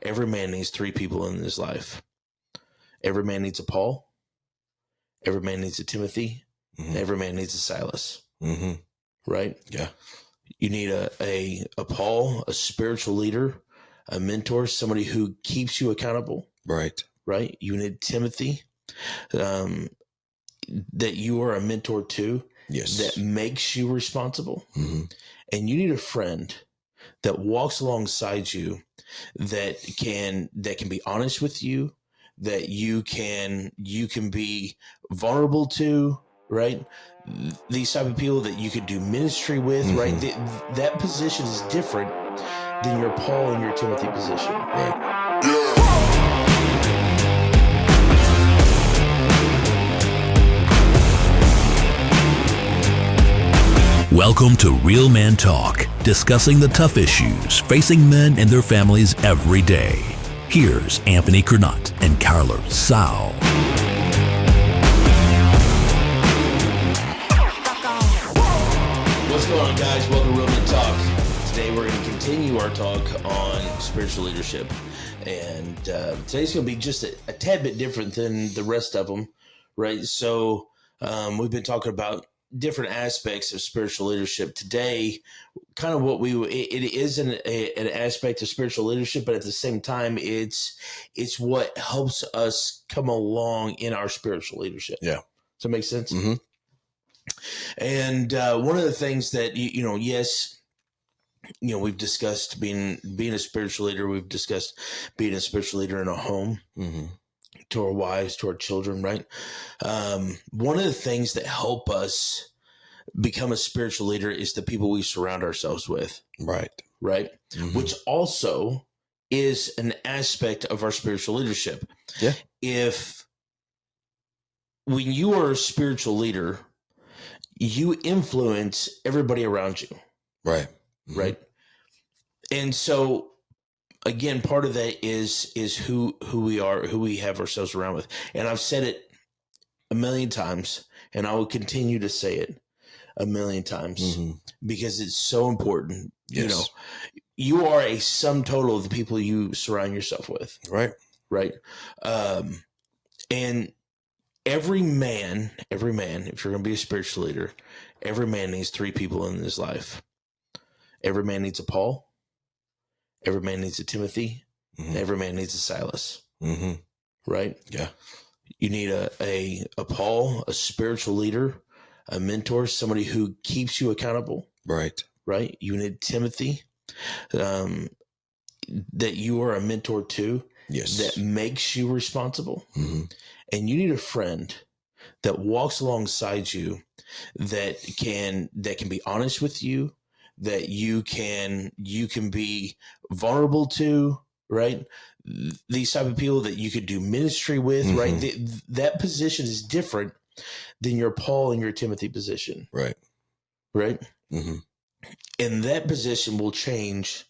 every man needs three people in his life. Every man needs a Paul. Every man needs a Timothy. Mm-hmm. Every man needs a Silas. Mm-hmm. Right? Yeah. You need a Paul, a spiritual leader, a mentor, somebody who keeps you accountable. Right. Right? You need Timothy, that you are a mentor to. Yes. That makes you responsible. Mm-hmm. And you need a friend that walks alongside you, that can be honest with you, that you can be vulnerable to, right? These type of people that you could do ministry with, mm-hmm. right? That position is different than your Paul and your Timothy position. Right. Welcome to Real Man Talk, discussing the tough issues facing men and their families every day. Here's Anthony Curnutt and Kyler Sowell. What's going on, guys? Welcome to Real Man Talk. Today we're going to continue our talk on spiritual leadership. And today's going to be just a tad bit different than the rest of them, right? So we've been talking about different aspects of spiritual leadership. Today, kind of it is an aspect of spiritual leadership, but at the same time, it's what helps us come along in our spiritual leadership. Yeah. Does that make sense? Mm-hmm. And one of the things that, yes, we've discussed being a spiritual leader. We've discussed being a spiritual leader in a home. Mm-hmm. To our wives, to our children, right? One of the things that help us become a spiritual leader is the people we surround ourselves with. Right. Right? Mm-hmm. Which also is an aspect of our spiritual leadership. Yeah. When you are a spiritual leader, you influence everybody around you. Right. Mm-hmm. Right. And so, again, part of that is who we are, who we have ourselves around with. And I've said it a million times, and I will continue to say it a million times, mm-hmm. because it's so important. Yes. You are a sum total of the people you surround yourself with. Right. Right. And every man, if you're going to be a spiritual leader, every man needs three people in his life. Every man needs a Paul. Every man needs a Timothy. Mm-hmm. Every man needs a Silas. Mm-hmm. Right? Yeah. You need a Paul, a spiritual leader, a mentor, somebody who keeps you accountable. Right. Right? You need Timothy, that you are a mentor to. Yes. That makes you responsible. Mm-hmm. And you need a friend that walks alongside you, that can be honest with you, that you can be vulnerable to, right? These type of people that you could do ministry with, mm-hmm. right? That position is different than your Paul and your Timothy position. Right. Right. Mm-hmm. And that position will change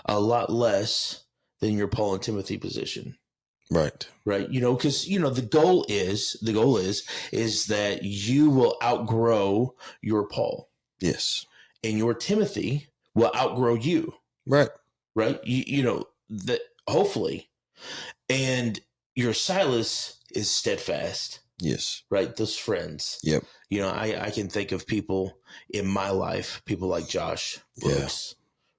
a lot less than your Paul and Timothy position. Right. Right. Because, the goal is that you will outgrow your Paul. Yes. And your Timothy will outgrow you. Right. Right. That hopefully. And your Silas is steadfast. Yes. Right. Those friends. Yep. I can think of people in my life, people like Josh Brooks,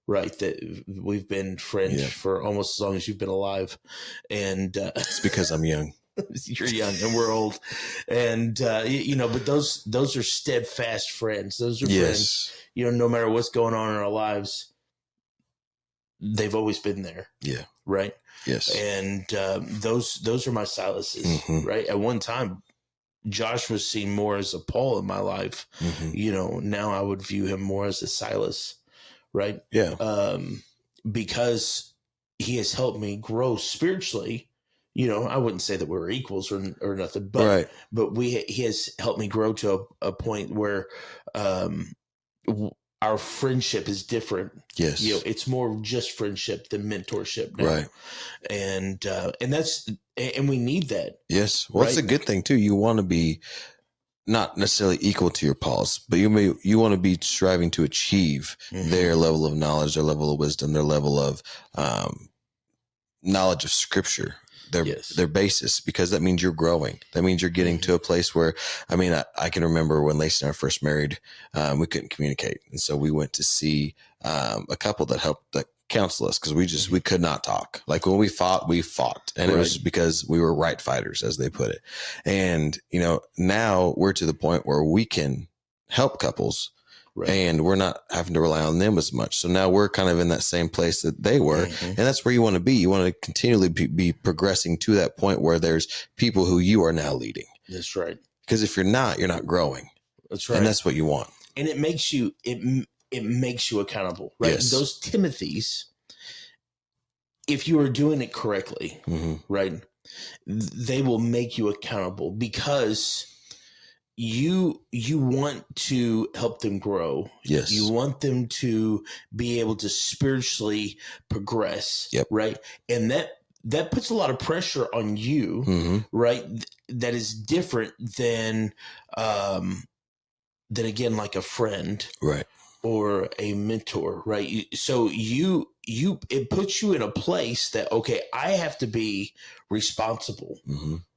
right? That we've been friends for almost as long as you've been alive. And it's because I'm young. You're young and we're old. And, but those are steadfast friends. Those are friends, no matter what's going on in our lives, they've always been there. Yeah. Right. Yes. And those are my Silases. Mm-hmm. Right. At one time, Josh was seen more as a Paul in my life. Mm-hmm. Now I would view him more as a Silas. Right. Yeah. Because he has helped me grow spiritually. I wouldn't say that we were equals or nothing, but he has helped me grow to a point where our friendship is different. Yes. It's more just friendship than mentorship now. Right. And we need that. Yes. Well, it's a good thing too. You want to be not necessarily equal to your Pauls, but you want to be striving to achieve mm-hmm. their level of knowledge, their level of wisdom, their level of knowledge of Scripture, their basis, because that means you're growing. That means you're getting to a place where, I mean, I can remember when Lacey and I first married, we couldn't communicate. And so we went to see a couple that helped counsel us, because we could not talk. Like when we fought. And it was because we were right fighters, as they put it. And, now we're to the point where we can help couples. Right. And we're not having to rely on them as much. So now we're kind of in that same place that they were. And that's where you want to be. You want to continually be progressing to that point where there's people who you are now leading. That's right. Because if you're not growing. That's right. And that's what you want. And it makes you, it makes you accountable, right? Yes. Those Timothys, if you are doing it correctly, right, they will make you accountable, because you want to help them grow. Yes. You want them to be able to spiritually progress. Yep. Right. And that puts a lot of pressure on you, right? That is different than again, like a friend. Right. Or a mentor, right? So it puts you in a place that, okay, I have to be responsible,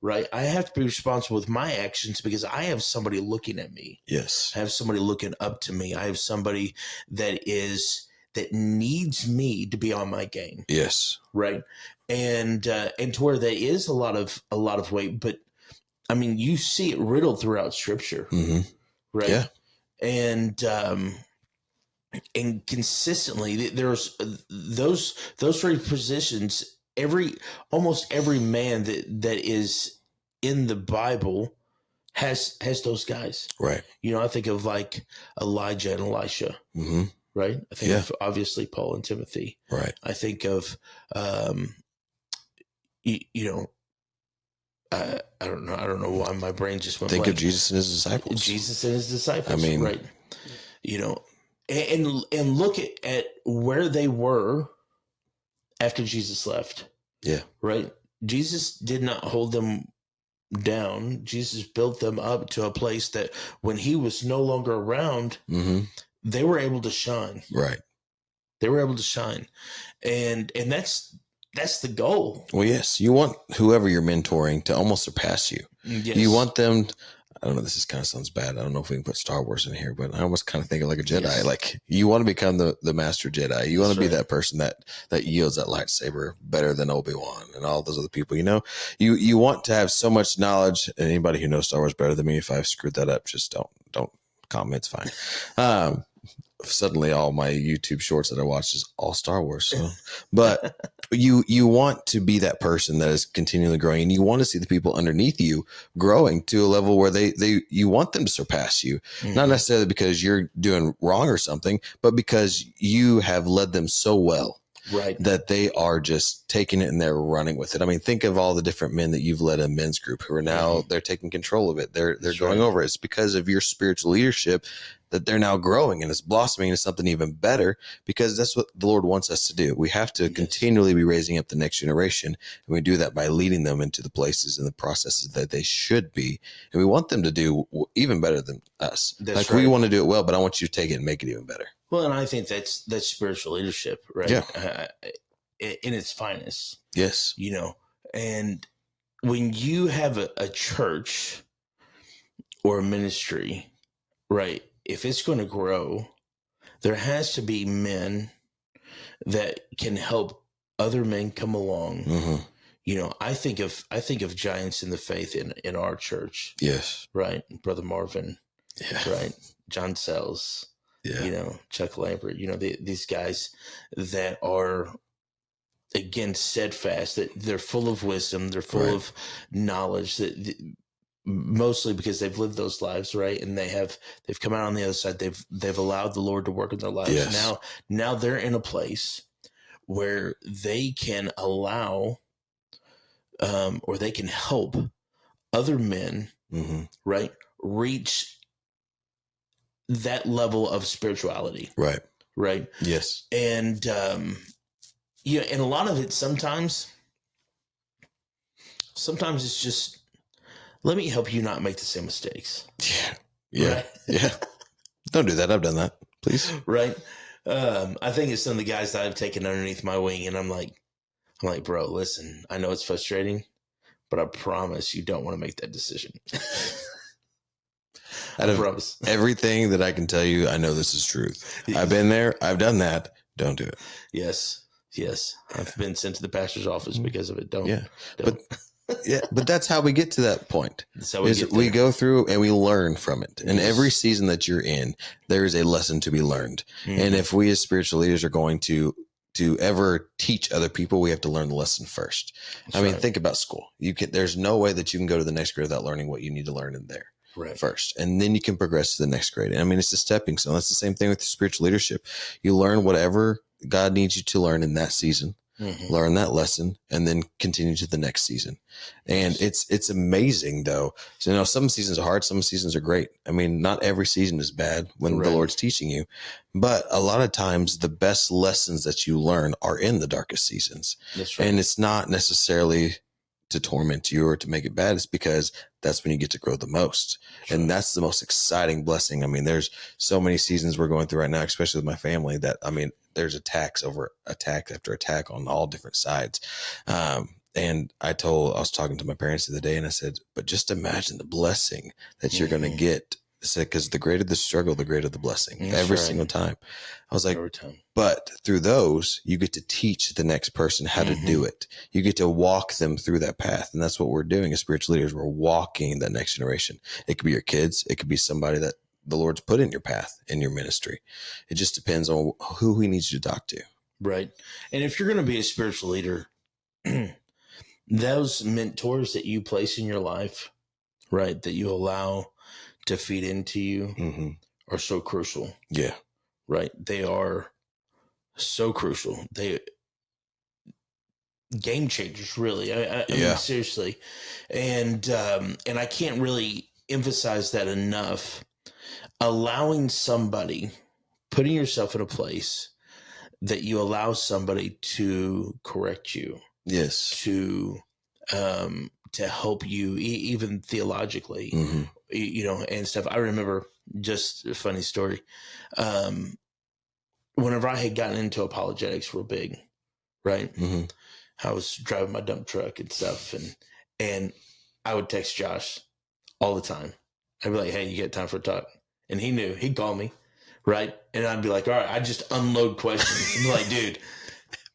right? I have to be responsible with my actions, because I have somebody looking at me. Yes. I have somebody looking up to me. I have somebody that needs me to be on my game. Yes. Right. And to where there is a lot of weight, but I mean, you see it riddled throughout Scripture, right? Yeah. And consistently, there's those three positions. Almost every man that is in the Bible has those guys. Right. I think of like Elijah and Elisha. Right. I think of obviously Paul and Timothy. Right. I think of I don't know why my brain just went blank. Think of Jesus and his disciples. I mean, right. And look at where they were after Jesus left. Yeah. Right. Jesus did not hold them down. Jesus built them up to a place that when he was no longer around, they were able to shine. Right. They were able to shine. And that's the goal. Well, yes. You want whoever you're mentoring to almost surpass you. Yes. You want them I don't know, this kind of sounds bad. I don't know if we can put Star Wars in here, but I almost kind of think of like a Jedi. Yes. Like you want to become the master Jedi. You want to be that person that yields that lightsaber better than Obi-Wan and all those other people. You want to have so much knowledge. And anybody who knows Star Wars better than me, if I've screwed that up, just don't comment. It's fine. Suddenly all my YouTube shorts that I watch is all Star Wars. So. But you want to be that person that is continually growing, and you want to see the people underneath you growing to a level where you want them to surpass you, not necessarily because you're doing wrong or something, but because you have led them so well. Right. That they are just taking it and they're running with it. I mean, think of all the different men that you've led a men's group who are now they're taking control of it. They're going over it. It's because of your spiritual leadership that they're now growing and it's blossoming into something even better, because that's what the Lord wants us to do. We have to continually be raising up the next generation, and we do that by leading them into the places and the processes that they should be. And we want them to do even better than us. That's right. We want to do it well, but I want you to take it and make it even better. Well, and I think that's spiritual leadership, right? Yeah. In its finest. Yes. And when you have a church or a ministry, right, if it's going to grow, there has to be men that can help other men come along. I think of giants in the faith in our church. Yes. Right. Brother Marvin. Yeah. Right. John Sells. Yeah. Chuck Lambert, these guys that are, again, steadfast, that they're full of wisdom. They're full of knowledge, that mostly because they've lived those lives. Right. And they've come out on the other side. They've allowed the Lord to work in their lives. Yes. Now they're in a place where they can allow, or they can help other men, right, reach that level of spirituality. Right. Right. Yes. And, and a lot of it sometimes it's just, let me help you not make the same mistakes. Yeah. Yeah. Right? Yeah. Don't do that. I've done that. Please. Right. I think it's some of the guys that I've taken underneath my wing, and I'm like, I'm like, bro, listen, I know it's frustrating, but I promise you don't want to make that decision. Out of everything that I can tell you, I know this is truth. I've been there. I've done that. Don't do it. Yes. I've been sent to the pastor's office because of it. Don't. But but that's how we get to that point. That's how we go through and we learn from it. And every season that you're in, there is a lesson to be learned. Mm-hmm. And if we as spiritual leaders are going to ever teach other people, we have to learn the lesson first. That's I mean, think about school. There's no way that you can go to the next grade without learning what you need to learn in there. Right. First, and then you can progress to the next grade. I mean, it's a stepping stone. That's the same thing with spiritual leadership. You learn whatever God needs you to learn in that season, learn that lesson, and then continue to the next season. And it's amazing though. So, some seasons are hard, some seasons are great. I mean, not every season is bad when the Lord's teaching you, but a lot of times the best lessons that you learn are in the darkest seasons. That's right. And it's not necessarily to torment you or to make it bad. It's because that's when you get to grow the most. Sure. And that's the most exciting blessing. I mean, there's so many seasons we're going through right now, especially with my family, that, I mean, there's attack after attack on all different sides. And I was talking to my parents the other day and I said, but just imagine the blessing that you're going to get. I said, because the greater the struggle, the greater the blessing. That's every single time. I was like, but through those, you get to teach the next person how to do it. You get to walk them through that path. And that's what we're doing as spiritual leaders. We're walking that next generation. It could be your kids. It could be somebody that the Lord's put in your path, in your ministry. It just depends on who he needs you to talk to. Right. And if you're going to be a spiritual leader, those mentors that you place in your life, right, that you allow to feed into you are so crucial. Yeah. Right. They are so crucial. They game changers, really. I mean, seriously. And I can't really emphasize that enough. Allowing somebody, putting yourself in a place that you allow somebody to correct you. Yes. To help you, even theologically, and stuff. I remember, just a funny story. Whenever I had gotten into apologetics real big, right? I was driving my dump truck and stuff, and I would text Josh all the time. I'd be like, "Hey, you got time for a talk?" And he knew. He'd call me, right? And I'd be like, "All right," I'd just unload questions. I'd be like,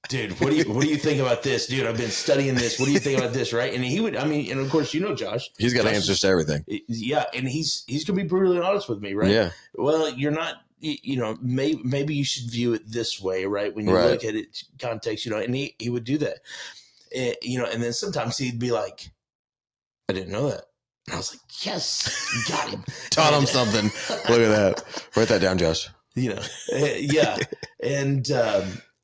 dude, what do you think about this? Dude, I've been studying this. What do you think about this? Right. And he would, I mean, and of course, Josh. He's got answers to everything. Yeah. And he's going to be brutally honest with me. Right. Yeah. Well, you're not, maybe you should view it this way. Right. When you look at it context, and he would do that, and then sometimes he'd be like, I didn't know that. And I was like, yes, you got him. Taught him something. Look at that. Write that down, Josh. Yeah.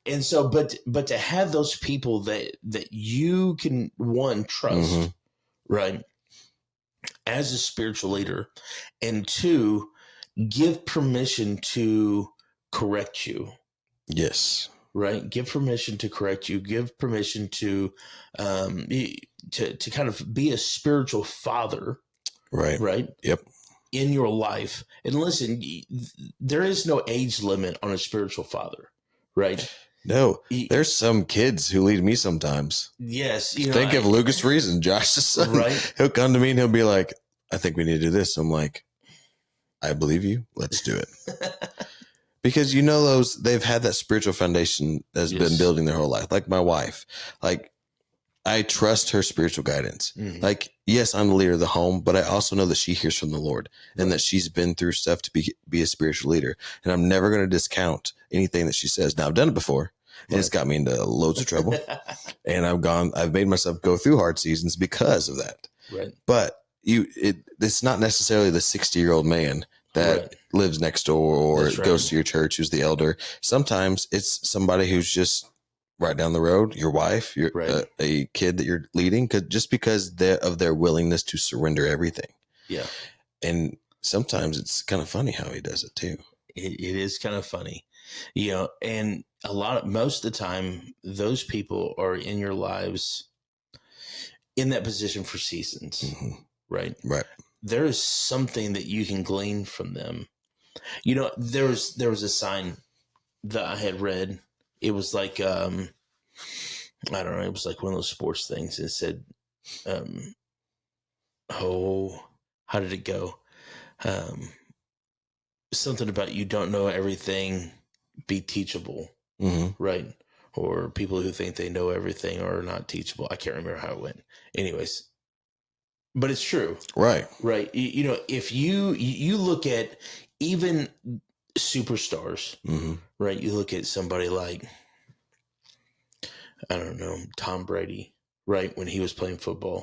And so, but to have those people that you can, one, trust, right, as a spiritual leader, and two, give permission to correct you. Yes. Right. Give permission to correct you. Give permission to kind of be a spiritual father. Right. Right. Yep. In your life. And listen, there is no age limit on a spiritual father. Right. No, there's some kids who lead me sometimes. Yes. Think of Lucas Reason, Josh's son. Right. He'll come to me and he'll be like, I think we need to do this. I'm like, I believe you. Let's do it. Because they've had that spiritual foundation that's been building their whole life. Like my wife, like I trust her spiritual guidance. Like, yes, I'm the leader of the home, but I also know that she hears from the Lord and that she's been through stuff to be a spiritual leader. And I'm never going to discount anything that she says. Now, I've done it before. And it's got me into loads of trouble. And I've made myself go through hard seasons because of that. Right. But it's not necessarily the 60-year-old man that lives next door or goes to your church who's the elder. Sometimes it's somebody who's just right down the road, your wife, a kid that you're leading, just because of their willingness to surrender everything. Yeah. And sometimes it's kind of funny how he does it too. It is kind of funny, and most of the time, those people are in your lives in that position for seasons, right? Right. There is something that you can glean from them. There was a sign that I had read. It was like, I don't know, it was like one of those sports things. It said, oh, how did it go? Something about you don't know everything, be teachable, right? Or people who think they know everything are not teachable. I can't remember how it went. Anyways, but it's true. Right. Right. You know, if you look at even superstars, right? You look at somebody like, I don't know, Tom Brady, right? When he was playing football,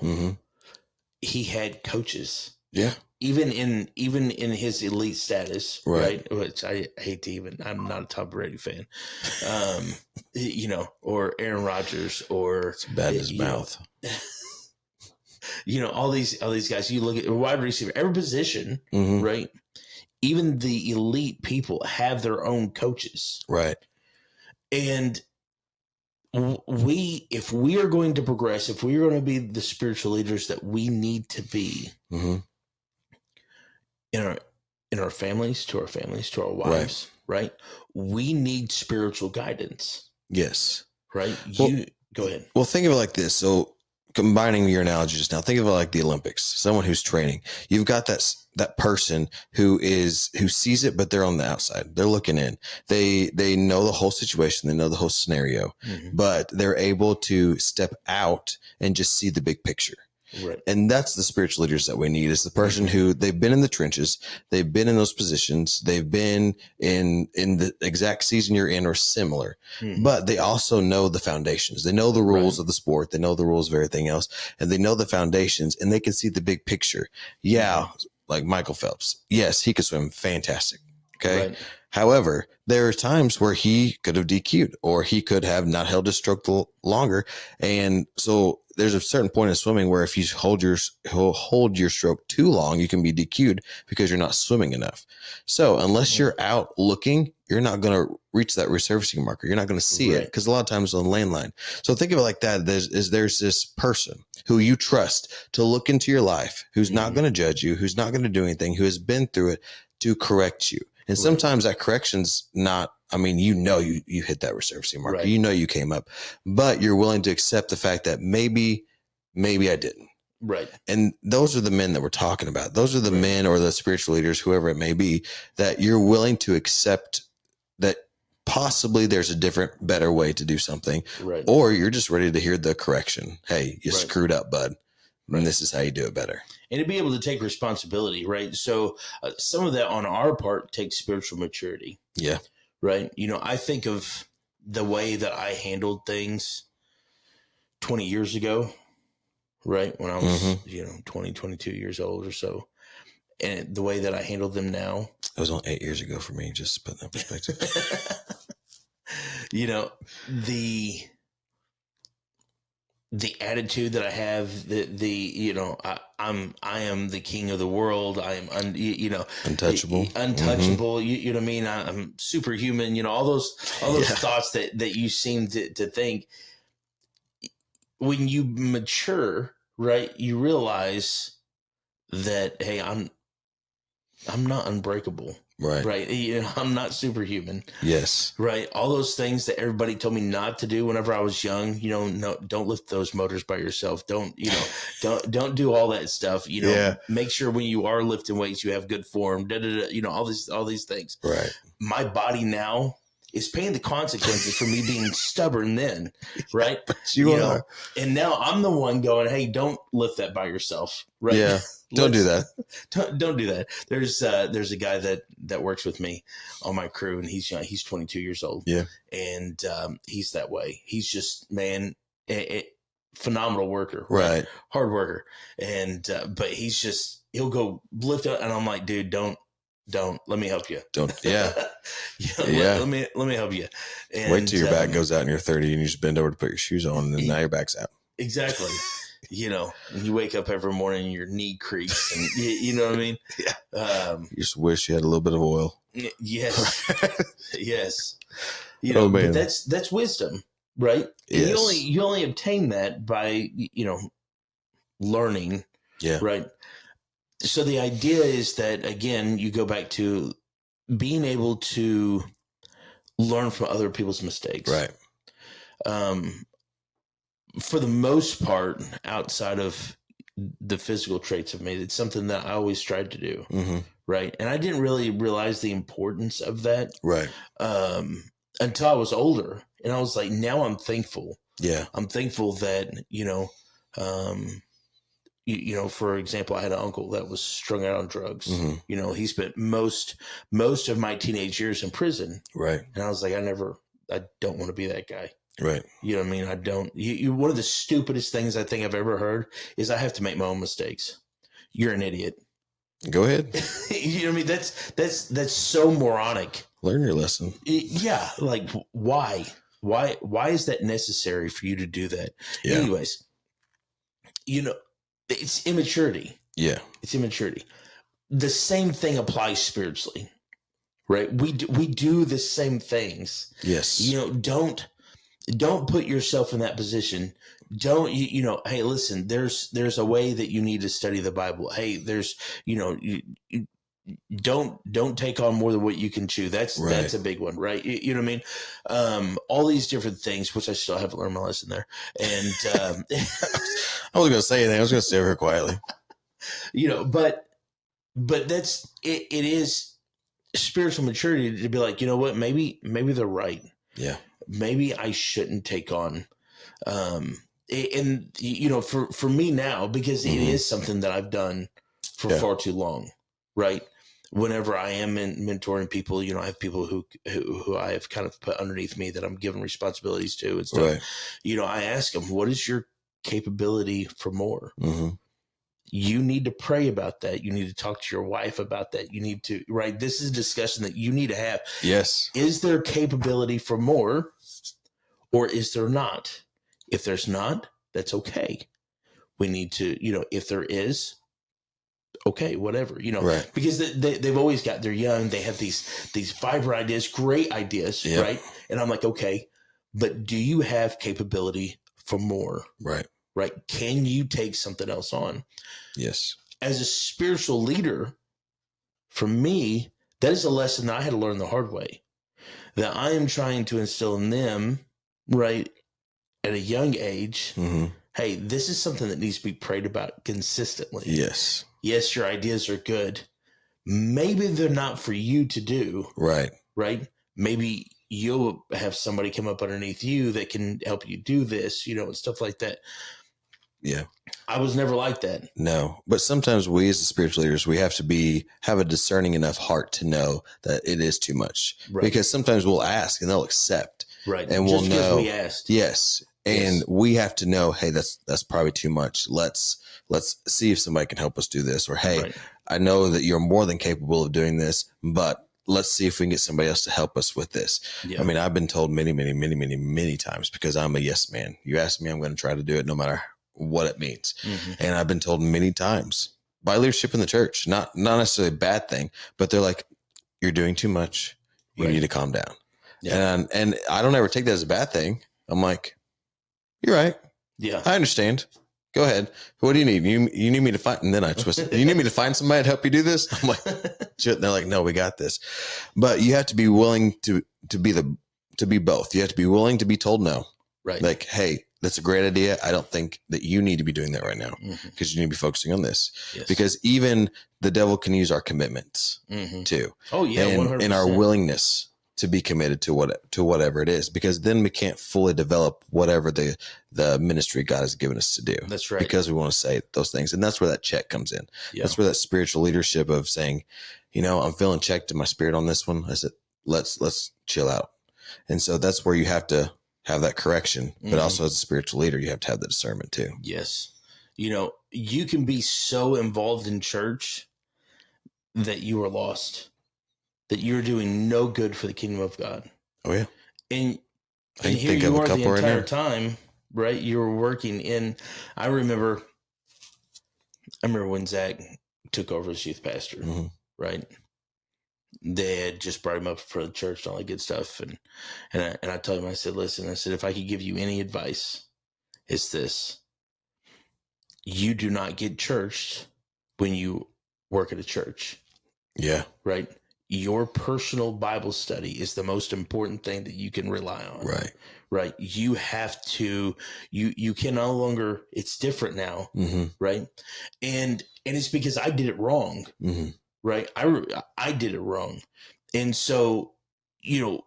he had coaches. Yeah. Even in his elite status, Right. Which I hate to even, I'm not a Tom Brady fan. You know, or Aaron Rodgers, or It's bad in his mouth. You know, all these guys, you look at wide receiver, every position, right? Even the elite people have their own coaches. Right. And if we are going to progress, if we are going to be the spiritual leaders that we need to be in our families, to our wives, right? We need spiritual guidance. Yes. Right. Go ahead. Well, think of it like this. So, combining your analogy just now, think of it like the Olympics. Someone who's training. You've got that person who sees it, but they're on the outside. They're looking in. They know the whole situation. They know the whole scenario, but they're able to step out and just see the big picture. Right. And that's the spiritual leaders that we need, is the person who they've been in the trenches. They've been in those positions. They've been in the exact season you're in or similar, but they also know the foundations. They know the rules of the sport. They know the rules of everything else, and they know the foundations, and they can see the big picture. Yeah. Like Michael Phelps. Yes, he could swim fantastic. Okay. Right. However, there are times where he could have DQ'd, or he could have not held his stroke longer. And so there's a certain point in swimming where if you hold your stroke too long, you can be DQ'd because you're not swimming enough. So unless you're out looking, you're not going to reach that resurfacing marker. You're not going to see it, because a lot of times on lane line. So think of it like that. There's this person who you trust to look into your life, who's not going to judge you, who's not going to do anything, who has been through it to correct you. And sometimes that correction's not, I mean, you hit that resurfacing marker, you came up, but you're willing to accept the fact that maybe I didn't. Right. And those are the men that we're talking about. Those are the men, or the spiritual leaders, whoever it may be, that you're willing to accept that possibly there's a different, better way to do something, or you're just ready to hear the correction. Hey, you screwed up, bud. And this is how you do it better. And to be able to take responsibility, right? So some of that on our part takes spiritual maturity. Yeah. Right. You know, I think of the way that I handled things 20 years ago, right? When I was, 20, 22 years old or so. And the way that I handled them now. It was only 8 years ago for me, just to put that in perspective. You know, the attitude that I have, I am the king of the world. I am, untouchable. Untouchable. You know what I mean? I'm superhuman. You know, all those thoughts that you seem to think. When you mature, right, you realize that, hey, I'm not unbreakable. Right. Right. You know, I'm not superhuman. Yes. Right. All those things that everybody told me not to do whenever I was young, no, don't lift those motors by yourself. Don't do all that stuff. Make sure when you are lifting weights, you have good form, all these things. Right. My body now is paying the consequences for me being stubborn then. Right. But you are. And now I'm the one going, hey, don't lift that by yourself. Right. Yeah. Don't do that. Don't do that. There's a guy that works with me on my crew, and he's young. He's 22 years old. Yeah. And he's that way. He's just, man, phenomenal worker. Right. Hard worker. And but he'll go lift up, and I'm like, dude, don't. Let me help you. Don't. Yeah. Let me help you. And, wait till your back goes out and you're 30 and you just bend over to put your shoes on, and then now your back's out. Exactly. And you wake up every morning and your knee creaks, and you know what I mean? Yeah. You just wish you had a little bit of oil. Yes. Yes. But that's wisdom, right? Yes. And you only obtain that by, learning. Yeah. Right. So the idea is that, again, you go back to being able to learn from other people's mistakes. Right. for the most part, outside of the physical traits of me, it's something that I always tried to do. Mm-hmm. Right. And I didn't really realize the importance of that. Right. Until I was older, and I was like, now I'm thankful. Yeah. I'm thankful that, for example, I had an uncle that was strung out on drugs. Mm-hmm. He spent most of my teenage years in prison. Right. And I was like, I don't want to be that guy. Right. You know what I mean? I don't. One of the stupidest things I think I've ever heard is I have to make my own mistakes. You're an idiot. Go ahead. You know what I mean? That's so moronic. Learn your lesson. Yeah. Like, why? Why is that necessary for you to do that? Yeah. Anyways, it's immaturity. Yeah. It's immaturity. The same thing applies spiritually, right? We do the same things. Yes. Don't put yourself in that position. Don't hey, listen, there's a way that you need to study the Bible. Hey, there's don't take on more than what you can chew. That's a big one, right? You know what I mean? All these different things, which I still haven't learned my lesson there. And I was gonna say anything. I was gonna stay over here quietly. But that's it. It is spiritual maturity to be like, you know what? Maybe they're right. Yeah. Maybe I shouldn't take on. For me now, because it is something that I've done for far too long, right? Whenever I am mentoring people, I have people who I have kind of put underneath me that I'm giving responsibilities to and stuff. Right. I ask them, what is your capability for more? Mm-hmm. You need to pray about that. You need to talk to your wife about that. You need to, right? This is a discussion that you need to have. Yes. Is there capability for more, or is there not? If there's not, that's okay. We need to, if there is, okay, whatever, right. Because they've always they're young. They have these fiber ideas, great ideas, right? And I'm like, okay, but do you have capability for more? Right. Right. Can you take something else on? Yes. As a spiritual leader, for me, that is a lesson that I had to learn the hard way, that I am trying to instill in them, right, at a young age. Mm-hmm. Hey, this is something that needs to be prayed about consistently. Yes. Yes, your ideas are good. Maybe they're not for you to do. Right. Right. Maybe you'll have somebody come up underneath you that can help you do this, and stuff like that. Yeah. I was never like that. No, but sometimes we as the spiritual leaders, we have to have a discerning enough heart to know that it is too much. Right. Because sometimes we'll ask and they'll accept. Right. And we'll know. We asked. Yes. And we have to know, hey, that's probably too much. Let's see if somebody can help us do this. Or, hey, right. I know that you're more than capable of doing this, but let's see if we can get somebody else to help us with this. Yeah. I mean, I've been told many, many, many, many, many times, because I'm a yes man. You ask me, I'm going to try to do it no matter what it means. Mm-hmm. And I've been told many times by leadership in the church, not necessarily a bad thing, but they're like, you're doing too much. You need to calm down. Yeah. And I don't ever take that as a bad thing. I'm like, you're right. Yeah. I understand. Go ahead. What do you need? You need me to find, and then I twist it. You need me to find somebody to help you do this? I'm like, shit. And they're like, no, we got this. But you have to be willing to be both. You have to be willing to be told no. Right. Like, hey, that's a great idea. I don't think that you need to be doing that right now, because you need to be focusing on this. Yes. Because even the devil can use our commitments too. Oh yeah. And our willingness to be committed to whatever it is, because then we can't fully develop whatever the ministry God has given us to do. That's right. Because we want to say those things. And that's where that check comes in. Yeah. That's where that spiritual leadership of saying, I'm feeling checked in my spirit on this one. I said, let's chill out. And so that's where you have to have that correction, but also as a spiritual leader, you have to have the discernment too. Yes. You can be so involved in church that you are lost, that you're doing no good for the kingdom of God. Oh yeah. And here you are the entire time, right? You were working in, I remember when Zach took over as youth pastor, right? They had just brought him up for the church and all that good stuff. And I told him, I said, listen, if I could give you any advice, it's this: you do not get churched when you work at a church. Yeah. Right. your personal Bible study is the most important thing that you can rely on. Right. Right. You have to, you can no longer, it's different now. Mm-hmm. Right. And it's because I did it wrong. Mm-hmm. Right. I did it wrong. And so,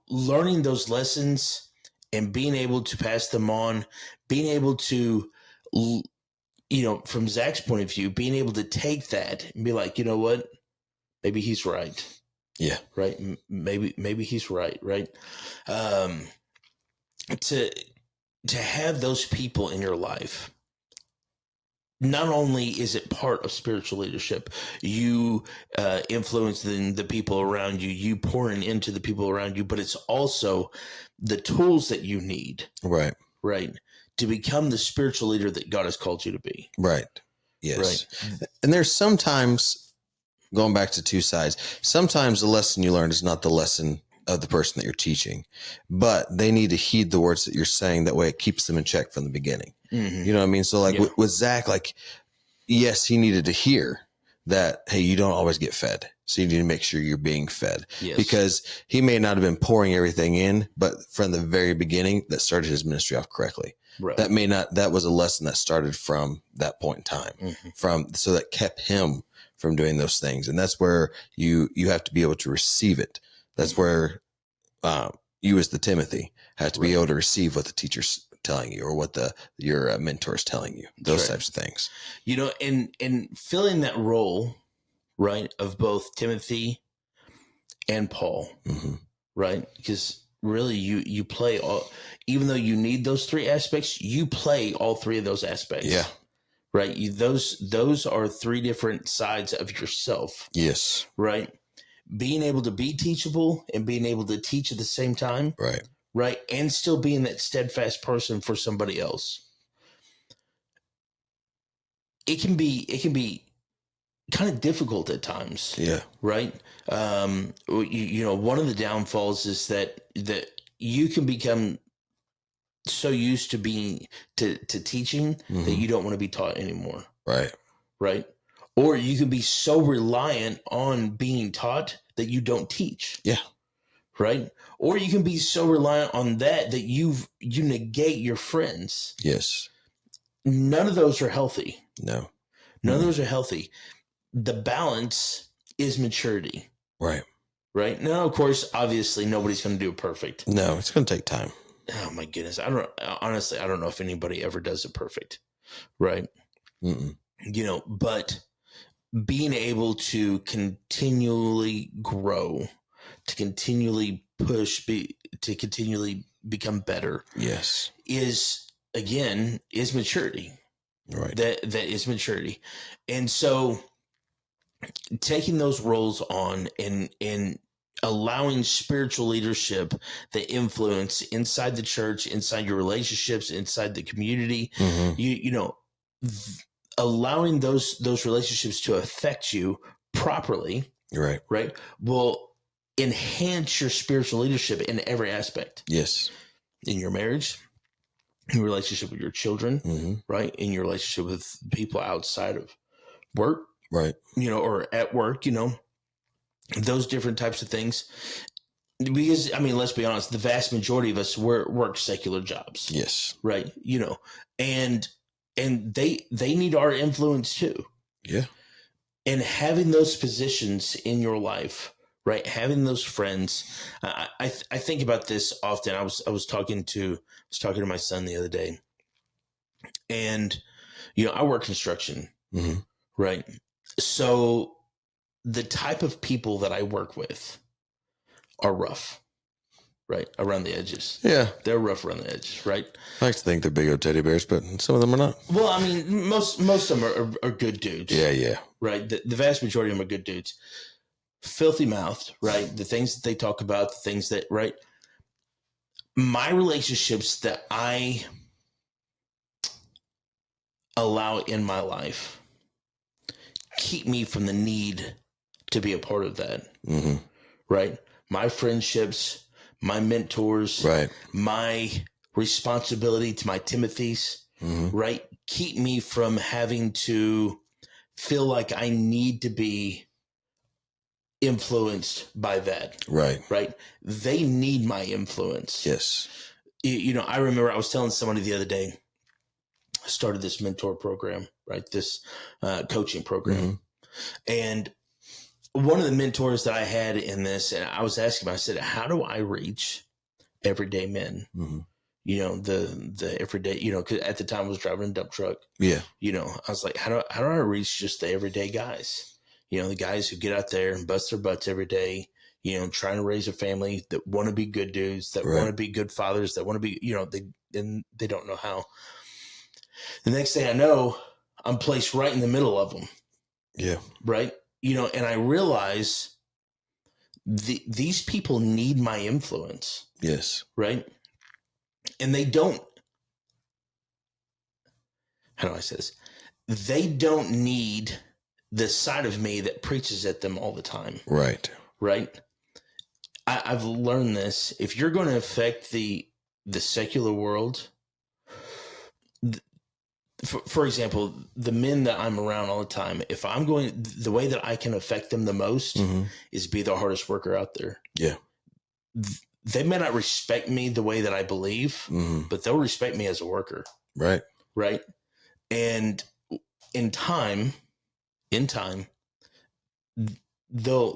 learning those lessons and being able to pass them on, being able to, from Zach's point of view, being able to take that and be like, you know what, maybe he's right. Yeah. Right. Maybe he's right. Right. To have those people in your life, not only is it part of spiritual leadership, you influencing the people around you, you pouring into the people around you, but it's also the tools that you need, Right. To become the spiritual leader that God has called you to be. Right. Yes. Right. And there's sometimes, going back to two sides, sometimes the lesson you learned is not the lesson of the person that you're teaching, but they need to heed the words that you're saying. That way it keeps them in check from the beginning. Mm-hmm. You know what I mean? So like with Zach, like, yes, he needed to hear that, hey, you don't always get fed. So you need to make sure you're being fed. Yes. Because he may not have been pouring everything in, but from the very beginning that started his ministry off correctly. Right. That was a lesson that started from that point in time, so that kept him from doing those things. And that's where you have to be able to receive it. That's where you as the Timothy have to be able to receive what the teacher's telling you or what your mentor is telling you, those types of things. And filling that role, right, of both Timothy and Paul, right? Because really you play all, even though you need those three aspects, you play all three of those aspects. Yeah. Right. Those are three different sides of yourself. Yes. Right. Being able to be teachable and being able to teach at the same time. Right. Right. And still being that steadfast person for somebody else. It can be kind of difficult at times. Yeah. Right. One of the downfalls is that you can become so used to being to teaching that you don't want to be taught anymore. Right. Right. Or you can be so reliant on being taught that you don't teach. Yeah. Right. Or you can be so reliant on that you negate your friends. Yes. None of those are healthy. No. None of those are healthy. The balance is maturity. Right. Right. Now, of course, obviously nobody's going to do it perfect. No, it's going to take time. Oh my goodness. I don't know if anybody ever does it perfect. Right. Mm-mm. But being able to continually grow, to continually push, to continually become better. Yes. Is maturity. Right. That is maturity. And so taking those roles on and allowing spiritual leadership, the influence inside the church, inside your relationships, inside the community, allowing those relationships to affect you properly, Right, will enhance your spiritual leadership in every aspect. Yes. In your marriage, in your relationship with your children, right? In your relationship with people outside of work, right? Or at work, those different types of things. Because, let's be honest, the vast majority of us work secular jobs. Yes. Right. And they need our influence too. Yeah. And having those positions in your life, right? Having those friends. I think about this often. I was talking to my son the other day, and, I work construction, right? So the type of people that I work with are rough, right? Around the edges. Yeah. They're rough around the edges, right? I like to think they're big old teddy bears, but some of them are not. Well, most of them are good dudes. Yeah. Right? The vast majority of them are good dudes. Filthy mouthed, right? The things that they talk about, the things that, right? My relationships that I allow in my life keep me from the need to be a part of that. Right? My friendships, my mentors, right? My responsibility to my Timothys, right? Keep me from having to feel like I need to be influenced by that. Right. Right. They need my influence. Yes. I remember I was telling somebody the other day, I started this mentor program, right? This coaching program. Mm-hmm. And one of the mentors that I had in this, and I was asking him, I said, how do I reach everyday men? Mm-hmm. The everyday, because at the time I was driving a dump truck. Yeah. I was like, how do I reach just the everyday guys? The guys who get out there and bust their butts every day, trying to raise a family, that want to be good dudes, that want to be good fathers, that want to be, they don't know how. The next thing I know, I'm placed right in the middle of them. Yeah. Right. And I realize these people need my influence. Yes. Right. And they don't, how do I say this? They don't need the side of me that preaches at them all the time. Right. Right. I've learned this. If you're going to affect the secular world, for example, the men that I'm around all the time, if I'm going, the way that I can affect them the most is be the hardest worker out there. Yeah. They may not respect me the way that I believe, but they'll respect me as a worker. Right. Right. And in time, they'll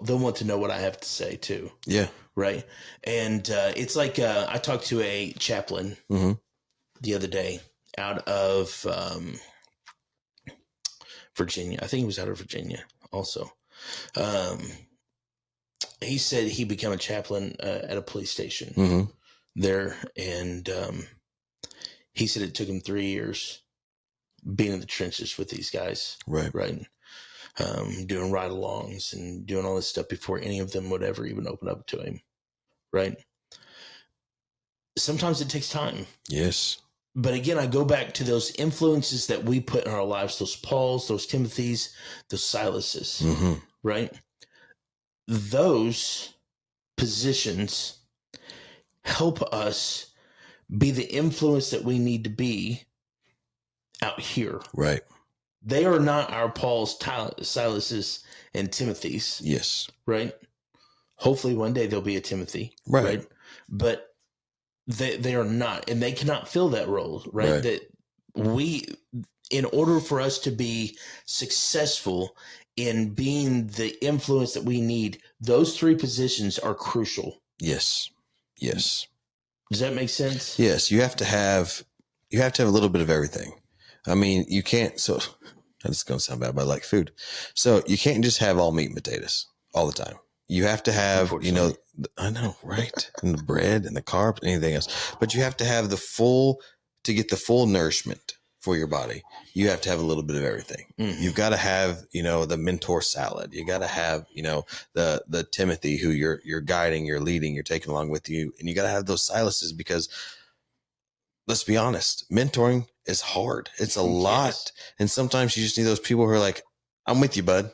want to know what I have to say too. Yeah. Right. And it's like I talked to a chaplain the other day out of Virginia. I think he was out of Virginia also. He said he became a chaplain at a police station there. And he said it took him 3 years being in the trenches with these guys. Right. Right. Doing ride-alongs and doing all this stuff before any of them would ever even open up to him. Right. Sometimes it takes time. Yes. But again, I go back to those influences that we put in our lives, those Pauls, those Timothys, those Silases, right? Those positions help us be the influence that we need to be out here. Right. They are not our Pauls, Silases, and Timothys. Yes. Right? Hopefully one day there'll be a Timothy. Right. But they are not, and they cannot fill that role, right? That in order for us to be successful in being the influence that we need, those three positions are crucial. Yes. Yes. Does that make sense? Yes. You have to have a little bit of everything. I mean, you can't, so that's going to sound bad, but I like food. So you can't just have all meat and potatoes all the time. You have to have, I know, right? And the bread and the carbs, anything else. But you have to have to get the full nourishment for your body. You have to have a little bit of everything. You've got to have, the mentor salad. You got to have, the Timothy who you're guiding, you're leading, you're taking along with you. And you got to have those Silases because let's be honest, mentoring is hard. It's a lot. Yes. And sometimes you just need those people who are like, I'm with you, bud.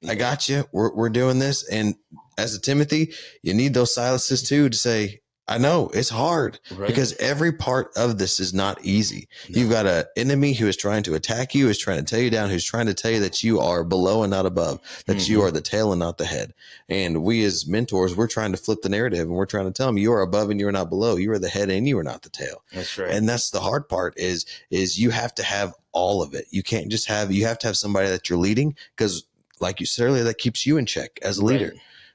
I got you. We're doing this. And as a Timothy, you need those Silases too to say, I know it's hard because every part of this is not easy. No. You've got an enemy who is trying to attack you, is trying to tear you down, who's trying to tell you that you are below and not above, that you are the tail and not the head. And we as mentors, we're trying to flip the narrative and we're trying to tell them you are above and you are not below. You are the head and you are not the tail. That's right. And that's the hard part is you have to have all of it. You can't just you have to have somebody that you're leading because like you said earlier, that keeps you in check as a leader.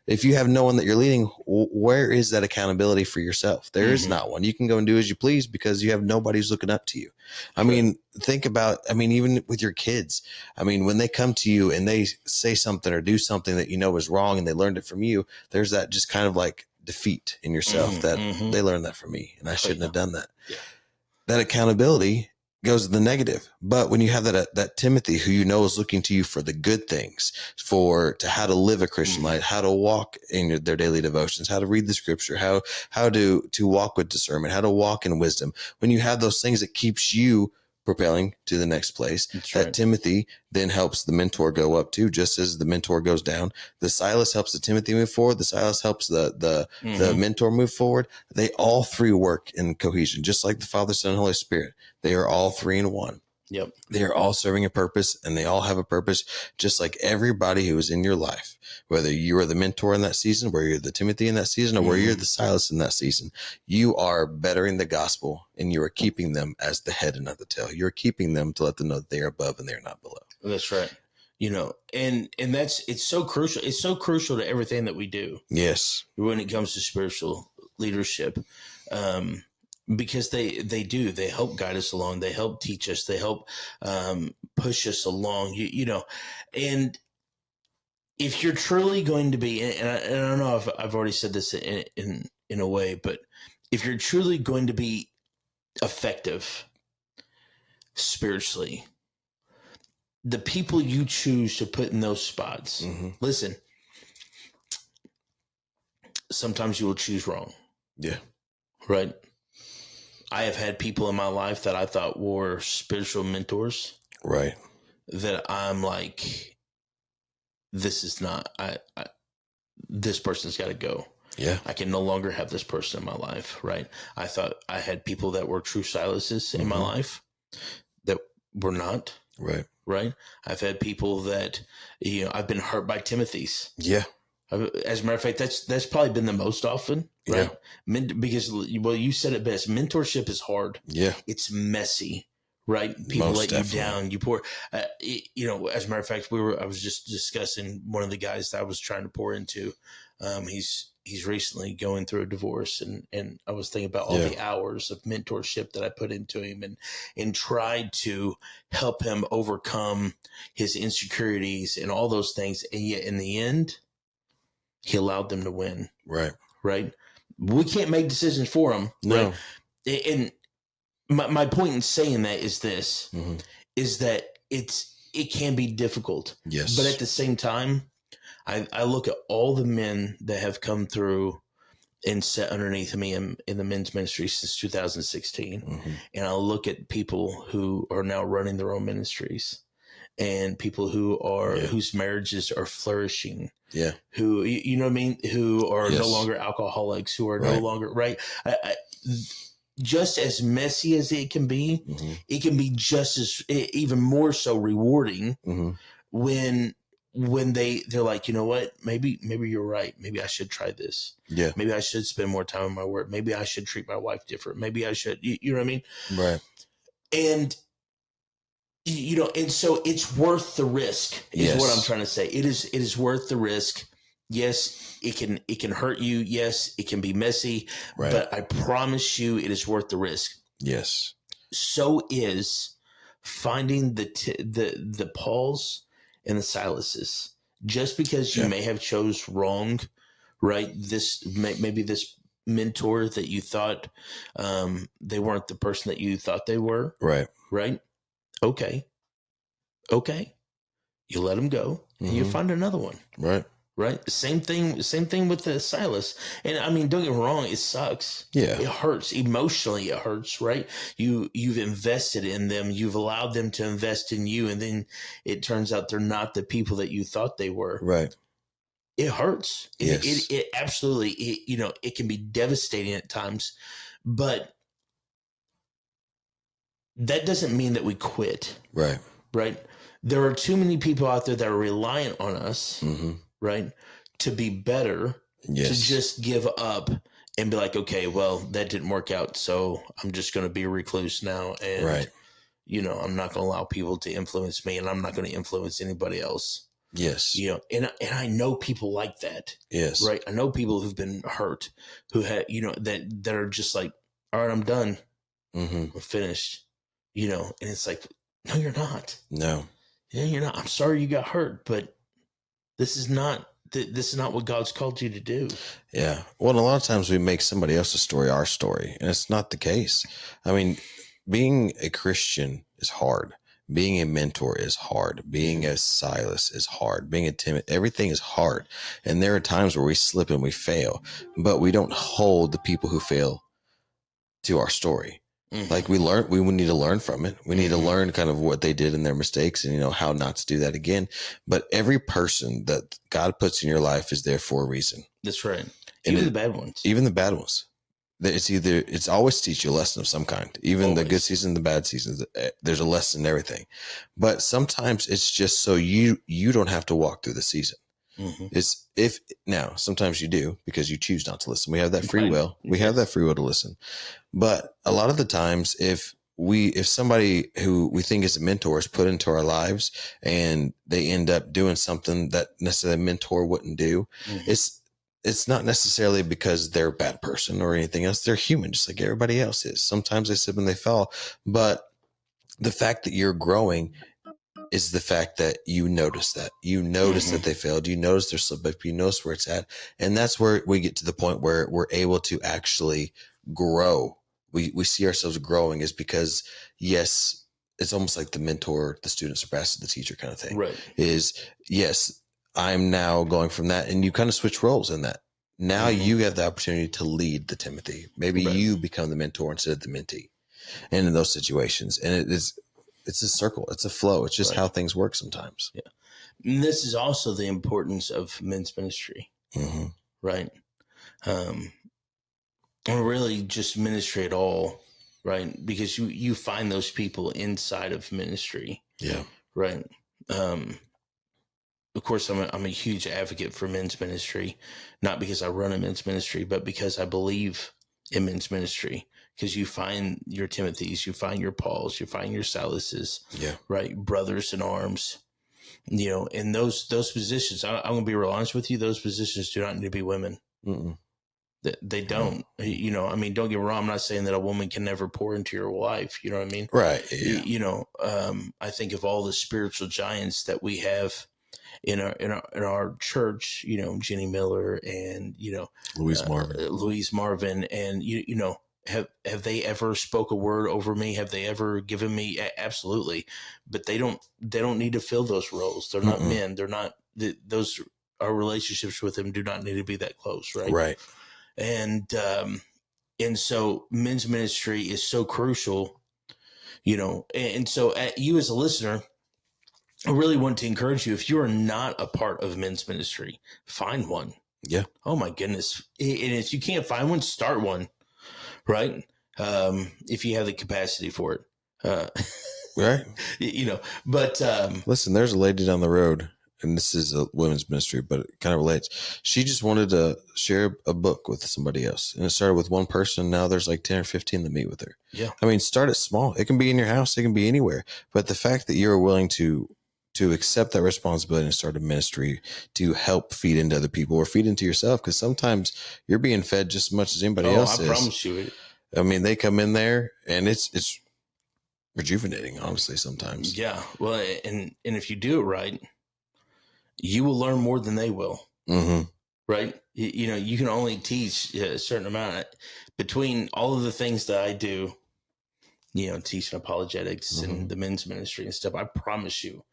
If you have no one that you're leading, where is that accountability for yourself? There is not one. You can go and do as you please because you have nobody who's looking up to you. I mean, think about, even with your kids, when they come to you and they say something or do something that is wrong and they learned it from you, there's that just kind of like defeat in yourself that they learned that from me and I shouldn't have done that. Yeah. That accountability goes to the negative. But when you have that Timothy who is looking to you for the good things, to how to live a Christian life, how to walk in their daily devotions, how to read the scripture, how to walk with discernment, how to walk in wisdom. When you have those things, it keeps you propelling to the next place. That Timothy then helps the mentor go up too, just as the mentor goes down. The Silas helps the Timothy move forward. The Silas helps the mentor move forward. They all three work in cohesion, just like the Father, Son, and Holy Spirit. They are all three in one. Yep. They are all serving a purpose, and they all have a purpose, just like everybody who is in your life, whether you are the mentor in that season, whether you're the Timothy in that season, or whether you're the Silas in that season. You are bettering the gospel, and you are keeping them as the head and not the tail. You're keeping them to let them know that they are above and they're not below. That's right. You know, and it's so crucial. It's so crucial to everything that we do. Yes. When it comes to spiritual leadership, because they help guide us along. They help teach us. They help push us along. You know, and if you're truly going to be, and I don't know if I've already said this in a way, but if you're truly going to be effective spiritually, the people you choose to put in those spots, listen, sometimes you will choose wrong. Yeah. Right. I have had people in my life that I thought were spiritual mentors. Right. That I'm like, this is not, this person's got to go. Yeah. I can no longer have this person in my life. Right. I thought I had people that were true Silases in my life that were not. Right. Right. I've had people that, you know, I've been hurt by Timothy's. Yeah. As a matter of fact, that's probably been the most often, right? Yeah. Because, well, you said it best. Mentorship is hard. Yeah. It's messy, right? People Most let definitely. you down. You pour, you know, as a matter of fact, I was just discussing one of the guys that I was trying to pour into. He's recently going through a divorce, and I was thinking about all the hours of mentorship that I put into him and tried to help him overcome his insecurities and all those things. And yet in the end, he allowed them to win. Right. Right. We can't make decisions for them. No. Right? And my point in saying that is this, is that it can be difficult. Yes. But at the same time, I look at all the men that have come through and sat underneath me in the men's ministry since 2016. And I look at people who are now running their own ministries and people who are, whose marriages are flourishing. Yeah. Who, you know what I mean? Who are no longer alcoholics, who are no longer, right? Just as messy as it can be just as, even more so rewarding when they're like, you know what, maybe you're right. Maybe I should try this. Yeah. Maybe I should spend more time on my work. Maybe I should treat my wife different. Maybe I should, you know what I mean? Right. And, you know, and so it's worth the risk is what I'm trying to say. It is worth the risk. Yes, it can hurt you. Yes, it can be messy, but I promise you it is worth the risk. Yes. So is finding the Pauls and the Silases. Just because you may have chose wrong, right? Maybe this mentor that you thought they weren't the person that you thought they were. Right. Right. Okay. You let them go and you find another one. Right. Right. Same thing with the Silas. And I mean, don't get me wrong. It sucks. Yeah. It hurts emotionally. It hurts. Right. You've invested in them. You've allowed them to invest in you. And then it turns out they're not the people that you thought they were. Right. It hurts. Yes. It absolutely, it can be devastating at times, but that doesn't mean that we quit. Right. Right. There are too many people out there that are reliant on us, right, to be better, to just give up and be like, okay, well, that didn't work out, so I'm just going to be a recluse now, and I'm not going to allow people to influence me, and I'm not going to influence anybody else. Yes. And I know people like that. Yes. Right. I know people who've been hurt, who had, that are just like, all right, I'm done. I'm finished. And it's like, no, you're not. No. Yeah, you're not. I'm sorry you got hurt, but this is not what God's called you to do. Yeah. Well, a lot of times we make somebody else's story our story, and it's not the case. I mean, being a Christian is hard. Being a mentor is hard. Being a Silas is hard. Being a Timothy, everything is hard. And there are times where we slip and we fail, but we don't hold the people who fail to our story. Like we need to learn from it. We need to learn kind of what they did in their mistakes and, how not to do that again. But every person that God puts in your life is there for a reason. That's right. Even the bad ones. Even the bad ones. it's always teach you a lesson of some kind, even Always. the good season, the bad seasons, there's a lesson in everything. But sometimes it's just so you don't have to walk through the season. Mm-hmm. It's now sometimes you do because you choose not to listen. We have that free Right. will. We have that free will to listen. But a lot of the times if somebody who we think is a mentor is put into our lives and they end up doing something that necessarily a mentor wouldn't do, Mm-hmm. it's not necessarily because they're a bad person or anything else. They're human, just like everybody else is. Sometimes they slip and they fall, but the fact that you're growing is the fact that you notice that Mm-hmm. they failed. You notice their slip up. You notice where it's at. And that's where we get to the point where we're able to actually grow. We see ourselves growing is because, yes, it's almost like the mentor, the student surpasses the teacher kind of thing. Right. Is, yes, I'm now going from that, and you kind of switch roles in that. Now Mm-hmm. you have the opportunity to lead the Timothy. Maybe Right. you become the mentor instead of the mentee. And in those situations, and it's a circle, it's a flow. It's just Right. how things work sometimes. Yeah. And this is also the importance of men's ministry, Mm-hmm. right? Or really just ministry at all, right? Because you find those people inside of ministry. Yeah. Right. Of course, I'm a huge advocate for men's ministry, not because I run a men's ministry, but because I believe in men's ministry. Because you find your Timothys, you find your Pauls, you find your Silases, Yeah. right? Brothers in arms, in those positions. I'm going to be real honest with you. Those positions do not need to be women. Mm-mm. They don't. I mean, don't get me wrong. I'm not saying that a woman can never pour into your wife. You know what I mean? Right. Yeah. I think of all the spiritual giants that we have in our church, Jenny Miller and, Louise Marvin. And, have they ever spoke a word over me? Have they ever given me? Absolutely. But they don't need to fill those roles. They're not men. They're not those, our relationships with them do not need to be that close. Right. Right. And so men's ministry is so crucial, and so you as a listener, I really want to encourage you, if you are not a part of men's ministry, find one. Yeah. Oh my goodness. And if you can't find one, start one, right? If you have the capacity for it, Right. But listen, there's a lady down the road, and this is a women's ministry, but it kind of relates. She just wanted to share a book with somebody else, and it started with one person. Now there's like 10 or 15 that meet with her. Yeah. I mean, start it small. It can be in your house. It can be anywhere. But the fact that you're willing to accept that responsibility and start a ministry to help feed into other people or feed into yourself, because sometimes you're being fed just as much as anybody else is. I promise you it. I mean, they come in there, and it's rejuvenating, honestly, sometimes. Yeah. Well, and if you do it right, you will learn more than they will. Mm-hmm. Right. You can only teach a certain amount between all of the things that I do, teaching apologetics and the men's ministry and stuff. I promise you,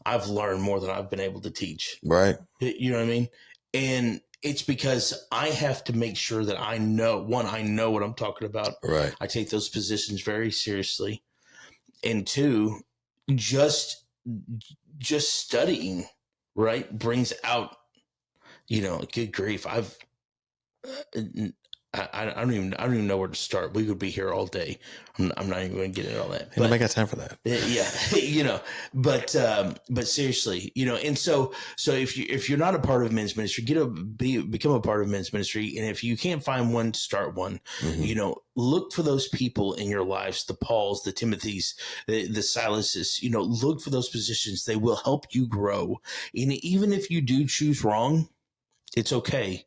I've learned more than I've been able to teach. Right. You know what I mean? And it's because I have to make sure that I know what I'm talking about. Right. I take those positions very seriously. And two, just studying, right, brings out, good grief. I don't even know where to start. We could be here all day. I'm not even going to get into all that. And I got time for that. Yeah, but seriously, and so if you're not a part of men's ministry, become a part of men's ministry. And if you can't find one, start one. Mm-hmm. Look for those people in your lives, the Pauls, the Timothys, the Silases. Look for those positions. They will help you grow. And even if you do choose wrong, it's okay.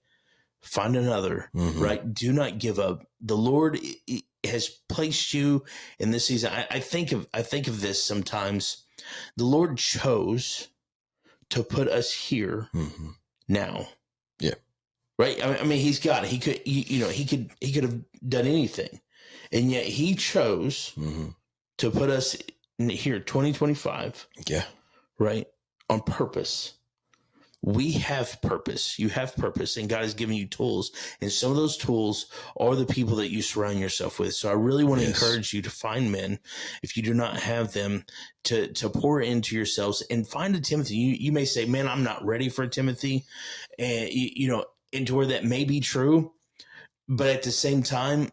Find another, right? Do not give up. The Lord has placed you in this season. I think of this sometimes. The Lord chose to put us here now. Yeah. Right. I mean, He's got it. He could have done anything, and yet He chose to put us in here, 2025. Yeah. Right. On purpose. We have purpose. You have purpose, and God has given you tools. And some of those tools are the people that you surround yourself with. So I really want to encourage you to find men, if you do not have them, to pour into yourselves and find a Timothy. You may say, man, I'm not ready for a Timothy. And, and to where that may be true. but at the same time,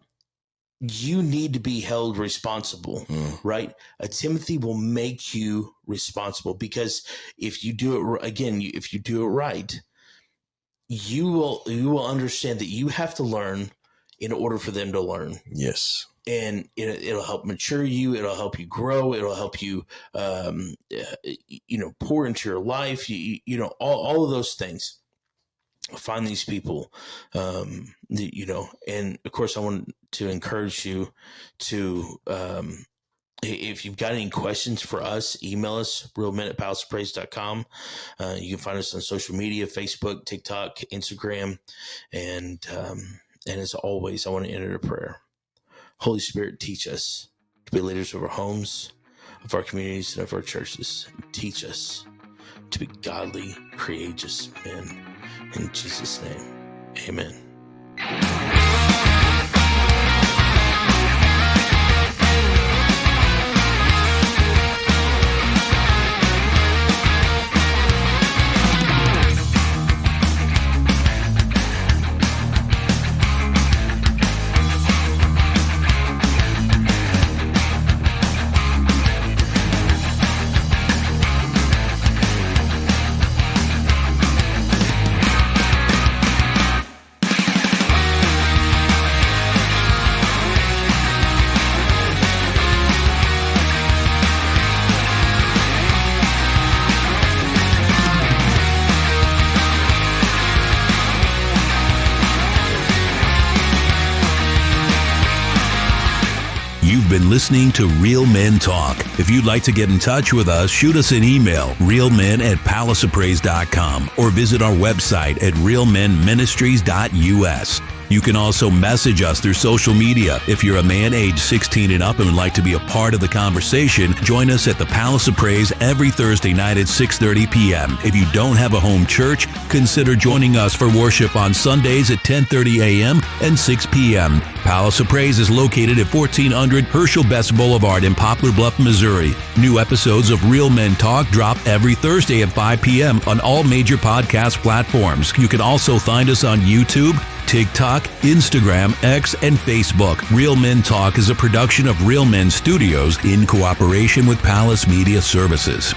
you need to be held responsible, right? A Timothy will make you responsible, because if you do it again, if you do it right, you will understand that you have to learn in order for them to learn. Yes. And it'll help mature you. It'll help you grow. It'll help you, pour into your life. All of those things. Find these people, and of course, I want to encourage you to, if you've got any questions for us, email us, realmen@palaceofpraise.com. You can find us on social media, Facebook, TikTok, Instagram. And as always, I want to end in a prayer. Holy Spirit, teach us to be leaders of our homes, of our communities, and of our churches. Teach us to be godly, courageous men. In Jesus' name, amen. You've been listening to Real Men Talk. If you'd like to get in touch with us, shoot us an email, realmen@palaceofpraise.com, or visit our website at realmenministries.us. You can also message us through social media. If you're a man age 16 and up and would like to be a part of the conversation, join us at the Palace of Praise every Thursday night at 6:30 p.m. If you don't have a home church, consider joining us for worship on Sundays at 10:30 a.m. and 6 p.m. Palace of Praise is located at 1400 Herschel Best Boulevard in Poplar Bluff, Missouri. New episodes of Real Men Talk drop every Thursday at 5 p.m. on all major podcast platforms. You can also find us on YouTube, TikTok, Instagram, X, and Facebook. Real Men Talk is a production of Real Men Studios in cooperation with Palace Media Services.